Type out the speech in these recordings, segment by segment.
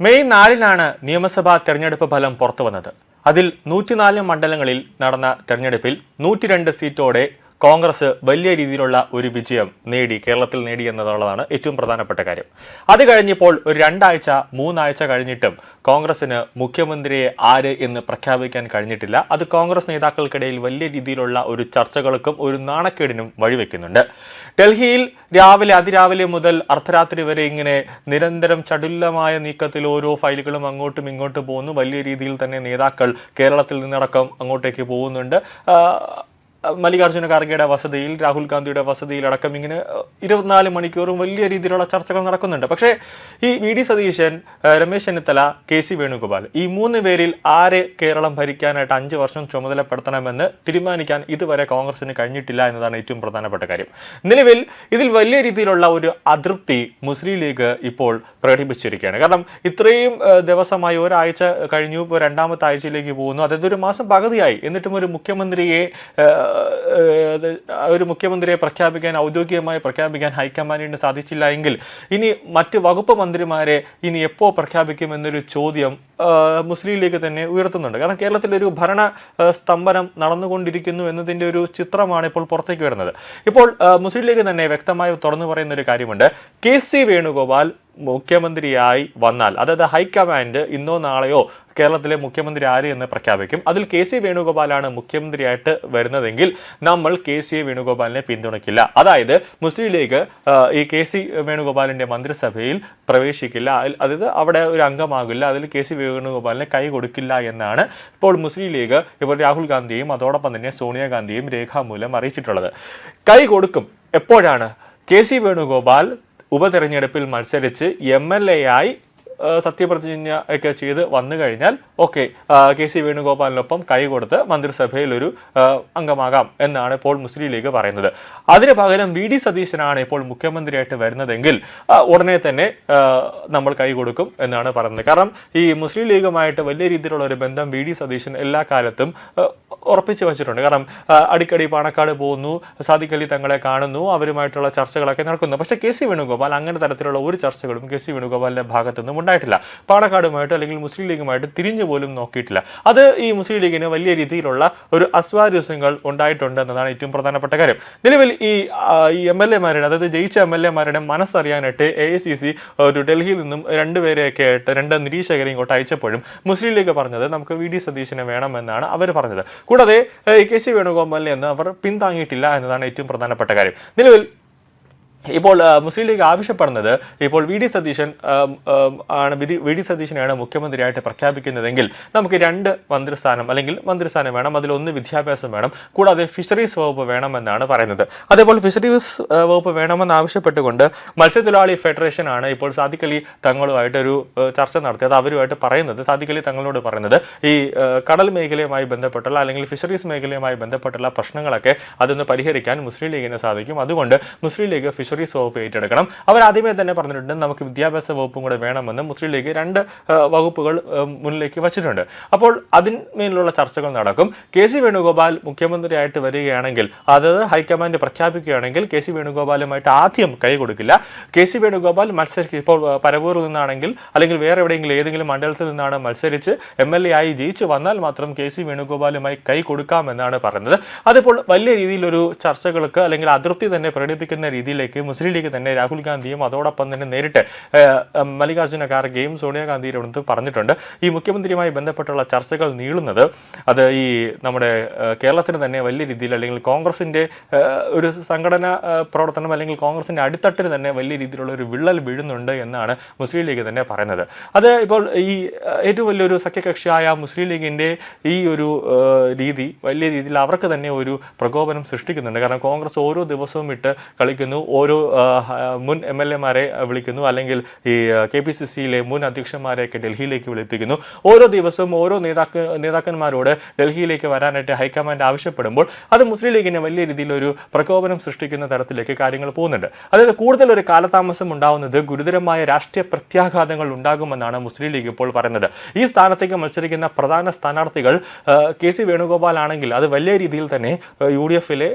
May 4-നാണ് നിയമസഭാ തെരഞ്ഞെടുപ്പ് ഫലം പുറത്തുവന്നത്. അതിൽ 104 മണ്ഡലങ്ങളിൽ നടന്ന തെരഞ്ഞെടുപ്പിൽ 102 സീറ്റോടെ കോൺഗ്രസ് വലിയ രീതിയിലുള്ള ഒരു വിജയം കേരളത്തിൽ നേടി എന്നുള്ളതാണ് ഏറ്റവും പ്രധാനപ്പെട്ട കാര്യം. അത് കഴിഞ്ഞപ്പോൾ ഒരു 2-3 ആഴ്ച കഴിഞ്ഞിട്ടും കോൺഗ്രസിന് മുഖ്യമന്ത്രിയെ ആര് എന്ന് പ്രഖ്യാപിക്കാൻ കഴിഞ്ഞിട്ടില്ല. അത് കോൺഗ്രസ് നേതാക്കൾക്കിടയിൽ വലിയ രീതിയിലുള്ള ഒരു ചർച്ചകൾക്കും ഒരു നാണക്കേടിനും വഴിവെക്കുന്നുണ്ട്. ഡൽഹിയിൽ അതിരാവിലെ മുതൽ അർദ്ധരാത്രി വരെ ഇങ്ങനെ നിരന്തരം ചടുലമായ നീക്കത്തിൽ ഓരോ ഫയലുകളും അങ്ങോട്ടും ഇങ്ങോട്ടും പോകുന്നു. വലിയ രീതിയിൽ തന്നെ നേതാക്കൾ കേരളത്തിൽ നിന്നടക്കം അങ്ങോട്ടേക്ക് പോകുന്നുണ്ട്. മല്ലികാർജ്ജുന ഖാർഗെയുടെ വസതിയിൽ, രാഹുൽ ഗാന്ധിയുടെ വസതിയിലടക്കം ഇങ്ങനെ 24 മണിക്കൂറും വലിയ രീതിയിലുള്ള ചർച്ചകൾ നടക്കുന്നുണ്ട്. പക്ഷേ ഈ V D Satheesan, Ramesh Chennithala, KC Venugopal ഈ 3 പേരിൽ ആരെ കേരളം ഭരിക്കാനായിട്ട് 5 വർഷം ചുമതലപ്പെടുത്തണമെന്ന് തീരുമാനിക്കാൻ ഇതുവരെ കോൺഗ്രസിന് കഴിഞ്ഞിട്ടില്ല എന്നതാണ് ഏറ്റവും പ്രധാനപ്പെട്ട കാര്യം. നിലവിൽ ഇതിൽ വലിയ രീതിയിലുള്ള ഒരു അതൃപ്തി മുസ്ലിം ലീഗ് ഇപ്പോൾ പ്രകടിപ്പിച്ചിരിക്കുകയാണ്. കാരണം ഇത്രയും ദിവസമായി ഒരാഴ്ച കഴിഞ്ഞു, ഇപ്പോൾ 2ാമത്തെ ആഴ്ചയിലേക്ക് പോകുന്നു. അതായത് ഒരു മാസം പകുതിയായി. എന്നിട്ടും ഒരു മുഖ്യമന്ത്രിയെ ഔദ്യോഗികമായി പ്രഖ്യാപിക്കാൻ ഹൈക്കമാൻഡിന് സാധിച്ചില്ല എങ്കിൽ ഇനി മറ്റ് വകുപ്പ് മന്ത്രിമാരെ ഇനി എപ്പോൾ പ്രഖ്യാപിക്കുമെന്നൊരു ചോദ്യം മുസ്ലിം ലീഗ് തന്നെ ഉയർത്തുന്നുണ്ട്. കാരണം കേരളത്തിലൊരു ഭരണ സ്തംഭനം നടന്നുകൊണ്ടിരിക്കുന്നു എന്നതിൻ്റെ ഒരു ചിത്രമാണ് ഇപ്പോൾ പുറത്തേക്ക് വരുന്നത്. ഇപ്പോൾ മുസ്ലിം ലീഗ് തന്നെ വ്യക്തമായി തുറന്നു പറയുന്ന ഒരു കാര്യമുണ്ട്. KC വേണുഗോപാൽ മുഖ്യമന്ത്രിയായി വന്നാൽ, അതായത് ഹൈക്കമാൻഡ് ഇന്നോ നാളെയോ കേരളത്തിലെ മുഖ്യമന്ത്രി ആര് എന്ന് പ്രഖ്യാപിക്കും. അതിൽ KC വേണുഗോപാലാണ് മുഖ്യമന്ത്രിയായിട്ട് വരുന്നതെങ്കിൽ നമ്മൾ KC വേണുഗോപാലിനെ പിന്തുണയ്ക്കില്ല. അതായത് മുസ്ലിം ലീഗ് ഈ KC വേണുഗോപാലിന്റെ മന്ത്രിസഭയിൽ പ്രവേശിക്കില്ല, അതായത് അവിടെ ഒരു അംഗമാകില്ല, അതിൽ KC വേണുഗോപാലിനെ കൈ കൊടുക്കില്ല എന്നാണ് ഇപ്പോൾ മുസ്ലിം ലീഗ് ഇപ്പോൾ രാഹുൽ ഗാന്ധിയും അതോടൊപ്പം തന്നെ സോണിയാഗാന്ധിയും രേഖാമൂലം അറിയിച്ചിട്ടുള്ളത്. കൈ കൊടുക്കും എപ്പോഴാണ്? KC വേണുഗോപാൽ ഉപതെരഞ്ഞെടുപ്പിൽ മത്സരിച്ച് MLA ആയി സത്യപ്രതിജ്ഞ ഒക്കെ ചെയ്ത് വന്നു കഴിഞ്ഞാൽ ഓക്കെ, KC വേണുഗോപാലിനൊപ്പം കൈകൊടുത്ത് മന്ത്രിസഭയിൽ ഒരു അംഗമാകാം എന്നാണ് ഇപ്പോൾ മുസ്ലിം ലീഗ് പറയുന്നത്. അതിന് പകരം VD സതീശനാണ് ഇപ്പോൾ മുഖ്യമന്ത്രിയായിട്ട് വരുന്നതെങ്കിൽ ഉടനെ തന്നെ നമ്മൾ കൈ കൊടുക്കും എന്നാണ് പറയുന്നത്. കാരണം ഈ മുസ്ലിം ലീഗുമായിട്ട് വലിയ രീതിയിലുള്ള ഒരു ബന്ധം VD സതീശൻ എല്ലാ കാലത്തും ഉറപ്പിച്ചു വച്ചിട്ടുണ്ട്. കാരണം അടിക്കടി പാണക്കാട് പോകുന്നു, സാദിഖ് അലി തങ്ങളെ കാണുന്നു, അവരുമായിട്ടുള്ള ചർച്ചകളൊക്കെ നടക്കുന്നു. പക്ഷേ KC വേണുഗോപാൽ അങ്ങനെ തരത്തിലുള്ള ഒരു ചർച്ചകളും KC വേണുഗോപാലിന്റെ ഭാഗത്തുനിന്നും ഉണ്ടായിട്ടില്ല. പാണക്കാടുമായിട്ട് അല്ലെങ്കിൽ മുസ്ലിം ലീഗുമായിട്ട് തിരിഞ്ഞു പോലും നോക്കിയിട്ടില്ല. അത് ഈ മുസ്ലിം ലീഗിന് വലിയ രീതിയിലുള്ള ഒരു അസ്വാരസ്യങ്ങൾ ഉണ്ടായിട്ടുണ്ട് എന്നതാണ് ഏറ്റവും പ്രധാനപ്പെട്ട കാര്യം. നിലവിൽ ഈ MLA-മാരുടെ, അതായത് ജയിച്ച MLA-മാരുടെ മനസ്സറിയാനായിട്ട് AICC ഒരു ഡൽഹിയിൽ നിന്നും 2 പേരെയൊക്കെ ആയിട്ട് 2 നിരീക്ഷകരെ ഇങ്ങോട്ട് അയച്ചപ്പോഴും മുസ്ലിം ലീഗ് പറഞ്ഞത് നമുക്ക് VD സതീശനെ വേണമെന്നാണ് അവർ പറഞ്ഞത്. കൂടാതെ KC വേണുഗോപാലിനെ എന്ന് അവർ പിന്താങ്ങിയിട്ടില്ല എന്നതാണ് ഏറ്റവും പ്രധാനപ്പെട്ട കാര്യം. നിലവിൽ ഇപ്പോൾ മുസ്ലിം ലീഗ് ആവശ്യപ്പെടുന്നത് ഇപ്പോൾ VD സതീശനെയാണ് മുഖ്യമന്ത്രിയായിട്ട് പ്രഖ്യാപിക്കുന്നതെങ്കിൽ നമുക്ക് 2 മന്ത്രിസ്ഥാനം അല്ലെങ്കിൽ മന്ത്രിസ്ഥാനം വേണം, അതിലൊന്ന് വിദ്യാഭ്യാസം വേണം, കൂടാതെ ഫിഷറീസ് വകുപ്പ് വേണമെന്നാണ് പറയുന്നത്. അതേപോലെ ഫിഷറീസ് വകുപ്പ് വേണമെന്ന് ആവശ്യപ്പെട്ടുകൊണ്ട് മത്സ്യത്തൊഴിലാളി ഫെഡറേഷനാണ് ഇപ്പോൾ സാദിഖ് അലി തങ്ങളുമായിട്ടൊരു ചർച്ച നടത്തിയത്. അവരുമായിട്ട് പറയുന്നത്, സാദിഖ് അലി തങ്ങളോട് പറയുന്നത്, ഈ കടൽ മേഖലയുമായി ബന്ധപ്പെട്ടുള്ള അല്ലെങ്കിൽ ഫിഷറീസ് മേഖലയുമായി ബന്ധപ്പെട്ടുള്ള പ്രശ്നങ്ങളൊക്കെ അതൊന്ന് പരിഹരിക്കാൻ മുസ്ലിം ലീഗിന് സാധിക്കും. അതുകൊണ്ട് മുസ്ലിം ലീഗ് ഫിഷറീസ് വകുപ്പ് ഏറ്റെടുക്കണം. അവർ ആദ്യമേ തന്നെ പറഞ്ഞിട്ടുണ്ട് നമുക്ക് വിദ്യാഭ്യാസ വകുപ്പും കൂടെ വേണമെന്ന് മുസ്ലിം ലീഗ് 2 വകുപ്പുകൾ മുന്നിലേക്ക് വച്ചിട്ടുണ്ട്. അപ്പോൾ അതിന്മേലുള്ള ചർച്ചകൾ നടക്കും. KC വേണുഗോപാൽ മുഖ്യമന്ത്രിയായിട്ട് വരികയാണെങ്കിൽ, അതായത് ഹൈക്കമാൻഡ് പ്രഖ്യാപിക്കുകയാണെങ്കിൽ KC വേണുഗോപാലുമായിട്ട് ആദ്യം കൈ കൊടുക്കില്ല. KC വേണുഗോപാൽ മത്സരിക്കും. ഇപ്പോൾ പരവൂരിൽ നിന്നാണെങ്കിൽ അല്ലെങ്കിൽ വേറെ എവിടെയെങ്കിലും ഏതെങ്കിലും മണ്ഡലത്തിൽ നിന്നാണ് മത്സരിച്ച് MLA ആയി ജയിച്ചു വന്നാൽ മാത്രം KC വേണുഗോപാലുമായി കൈ കൊടുക്കാമെന്നാണ് പറയുന്നത്. അതിപ്പോൾ വലിയ രീതിയിലൊരു ചർച്ചകൾക്ക് അല്ലെങ്കിൽ അതൃപ്തി തന്നെ പ്രകടിപ്പിക്കുന്ന രീതിയിലേക്ക് മുസ്ലിം ലീഗ് തന്നെ രാഹുൽ ഗാന്ധിയും അതോടൊപ്പം തന്നെ നേരിട്ട് മല്ലികാർജ്ജുന ഖാർഗെയും സോണിയാഗാന്ധിയുടെ അടുത്ത് പറഞ്ഞിട്ടുണ്ട്. ഈ മുഖ്യമന്ത്രിയുമായി ബന്ധപ്പെട്ടുള്ള ചർച്ചകൾ നീളുന്നത് അത് ഈ നമ്മുടെ കേരളത്തിന് തന്നെ വലിയ രീതിയിൽ അല്ലെങ്കിൽ കോൺഗ്രസിന്റെ ഒരു സംഘടനാ പ്രവർത്തനം അല്ലെങ്കിൽ കോൺഗ്രസിന്റെ അടിത്തട്ടിന് തന്നെ വലിയ രീതിയിലുള്ള ഒരു വിള്ളൽ വീഴുന്നുണ്ട് എന്നാണ് മുസ്ലിം ലീഗ് തന്നെ പറയുന്നത്. അത് ഇപ്പോൾ ഈ ഏറ്റവും വലിയൊരു സഖ്യകക്ഷിയായ മുസ്ലിം ലീഗിന്റെ ഈ ഒരു രീതി വലിയ രീതിയിൽ അവർക്ക് തന്നെ ഒരു പ്രകോപനം സൃഷ്ടിക്കുന്നുണ്ട്. കാരണം കോൺഗ്രസ് ഓരോ ദിവസവും ഇട്ട് കളിക്കുന്നു, ഓരോ മുൻ MLA-മാരെ വിളിക്കുന്നു, അല്ലെങ്കിൽ ഈ KPCC-യിലെ മുൻ അധ്യക്ഷന്മാരെയൊക്കെ ഡൽഹിയിലേക്ക് വിളിപ്പിക്കുന്നു. ഓരോ ദിവസവും ഓരോ നേതാക്കന്മാരോട് ഡൽഹിയിലേക്ക് വരാനായിട്ട് ഹൈക്കമാൻഡ് ആവശ്യപ്പെടുമ്പോൾ അത് മുസ്ലിം ലീഗിന് വലിയ രീതിയിലൊരു പ്രകോപനം സൃഷ്ടിക്കുന്ന തരത്തിലേക്ക് കാര്യങ്ങൾ പോകുന്നുണ്ട്. അതായത് കൂടുതൽ ഒരു കാലതാമസം ഉണ്ടാവുന്നത് ഗുരുതരമായ രാഷ്ട്രീയ പ്രത്യാഘാതങ്ങൾ ഉണ്ടാകുമെന്നാണ് മുസ്ലിം ലീഗ് ഇപ്പോൾ പറയുന്നത്. ഈ സ്ഥാനത്തേക്ക് മത്സരിക്കുന്ന പ്രധാന സ്ഥാനാർത്ഥികൾ KC വേണുഗോപാൽ ആണെങ്കിൽ അത് വലിയ രീതിയിൽ തന്നെ UDF-ലെ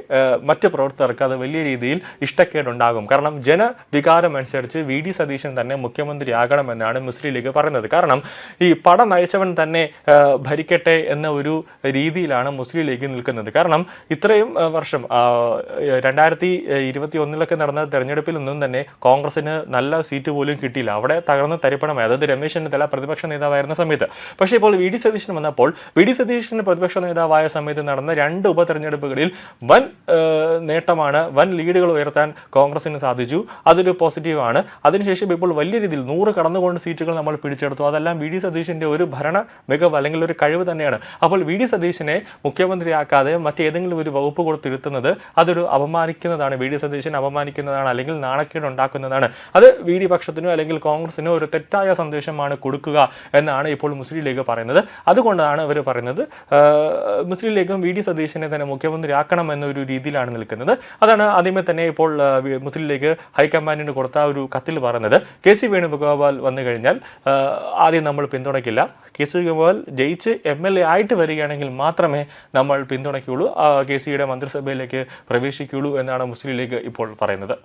മറ്റ് പ്രവർത്തകർക്ക് അത് വലിയ രീതിയിൽ ഇഷ്ടക്കേടുണ്ടാകും. ഉണ്ടാകും. കാരണം ജനവികാരം അനുസരിച്ച് വി.ഡി. സതീശൻ തന്നെ മുഖ്യമന്ത്രിയാകണമെന്നാണ് മുസ്ലിം ലീഗ് പറയുന്നത്. കാരണം ഈ പട നയിച്ചവൻ തന്നെ ഭരിക്കട്ടെ എന്ന ഒരു രീതിയിലാണ് മുസ്ലിം ലീഗ് നിൽക്കുന്നത്. കാരണം ഇത്രയും വർഷം 2021 നടന്ന തെരഞ്ഞെടുപ്പിലൊന്നും തന്നെ കോൺഗ്രസിന് നല്ല സീറ്റ് പോലും കിട്ടിയില്ല. അവിടെ തകർന്ന് തരിപ്പണമായി. അതായത് രമേശ് ചെന്നിത്തല പ്രതിപക്ഷ നേതാവായിരുന്ന സമയത്ത്. പക്ഷേ ഇപ്പോൾ വി.ഡി. സതീശൻ വന്നപ്പോൾ വി.ഡി. സതീശന് പ്രതിപക്ഷ നേതാവായ സമയത്ത് നടന്ന 2 ഉപതെരഞ്ഞെടുപ്പുകളിൽ വൻ നേട്ടമാണ്, വൻ ലീഡുകൾ ഉയർത്താൻ കോൺഗ്രസിന് സാധിച്ചു. അതൊരു പോസിറ്റീവാണ്. അതിനുശേഷം ഇപ്പോൾ വലിയ രീതിയിൽ 100 കടന്നുകൊണ്ട് സീറ്റുകൾ നമ്മൾ പിടിച്ചെടുത്തു. അതെല്ലാം വി.ഡി. സതീശന്റെ ഒരു ഭരണ മികവ് അല്ലെങ്കിൽ ഒരു കഴിവ് തന്നെയാണ്. അപ്പോൾ വി.ഡി. സതീശനെ മുഖ്യമന്ത്രിയാക്കാതെ മറ്റേതെങ്കിലും ഒരു വകുപ്പ് കൊടുത്തിരുത്തുന്നത് അതൊരു അപമാനിക്കുന്നതാണ്. വി.ഡി. സതീശൻ അപമാനിക്കുന്നതാണ്, അല്ലെങ്കിൽ നാണക്കേട് ഉണ്ടാക്കുന്നതാണ്. അത് വി.ഡി. പക്ഷത്തിനോ അല്ലെങ്കിൽ കോൺഗ്രസിനോ ഒരു തെറ്റായ സന്ദേശമാണ് കൊടുക്കുക എന്നാണ് ഇപ്പോൾ മുസ്ലിം ലീഗ് പറയുന്നത്. അതുകൊണ്ടാണ് അവർ പറയുന്നത് മുസ്ലിം ലീഗും വി.ഡി. സതീശനെ തന്നെ മുഖ്യമന്ത്രിയാക്കണം എന്നൊരു രീതിയിലാണ് നിൽക്കുന്നത്. അതാണ് ആദ്യമേ തന്നെ ഇപ്പോൾ മുസ്ലിം ലീഗ് ഹൈക്കമാൻഡിന് കൊടുത്ത ഒരു കത്തിൽ പറയുന്നത്. കെ.സി. വേണുഗോപാൽ വന്നു കഴിഞ്ഞാൽ ആദ്യം നമ്മൾ പിന്തുണയ്ക്കില്ല. കെ.സി. വേണുഗോപാൽ ജയിച്ച് MLA ആയിട്ട് വരികയാണെങ്കിൽ മാത്രമേ നമ്മൾ പിന്തുണയ്ക്കുകയുള്ളൂ, കെ.സിയുടെ മന്ത്രിസഭയിലേക്ക് പ്രവേശിക്കുകയുള്ളൂ എന്നാണ് മുസ്ലിം ലീഗ് ഇപ്പോൾ പറയുന്നത്.